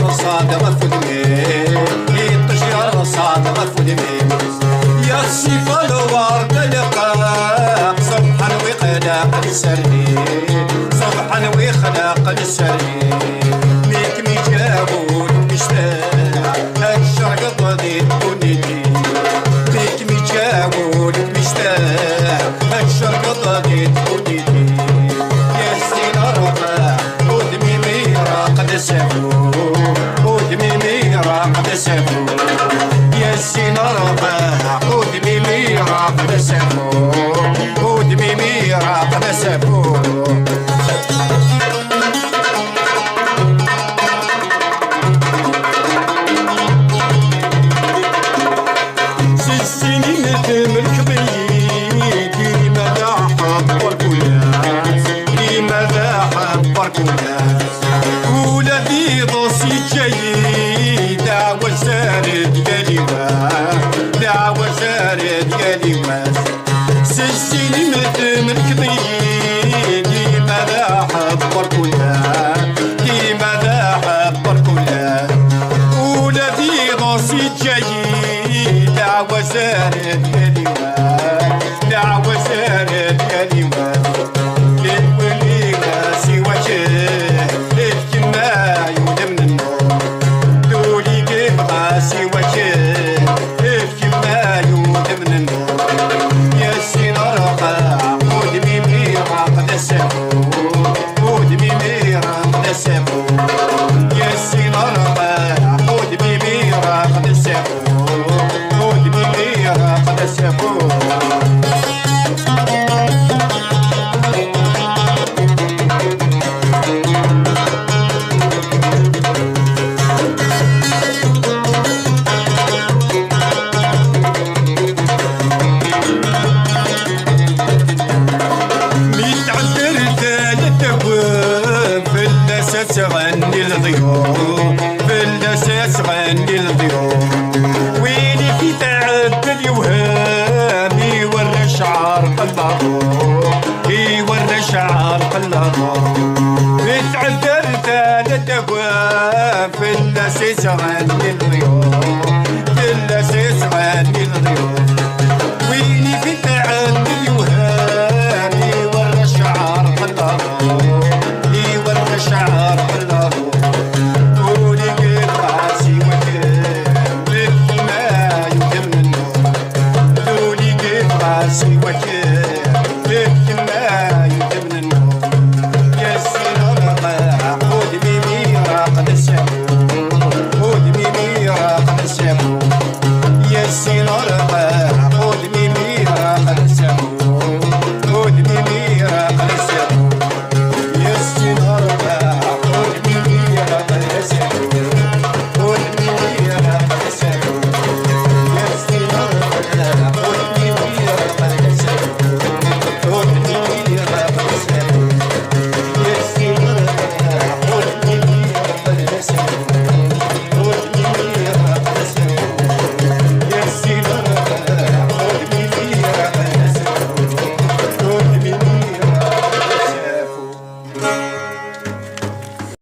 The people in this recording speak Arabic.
رصاد غفو دمي يطشير رصاد غفو دمي يا السيف الورد لقاق صبحا ويخلق السري صبحا ويخلق السري ليك ميجابون مشتاق الشرق ضديد ونيدي ليك ميجابون مشتاق الشرق ضديد ونيدي يا السين الرقاق ودمي ميراق دسافو ودمي ميراق دسافو يا السين الرقاق ودمي ميراق دسافو ودمي ميراق دسافو غني الضيوف بالاساس غني الضيوف ويلي في تعدل يوهام يوري شعر قلبه يوري شعر قلبه يتعدل ثلاث دوام في الاساس غني الضيوف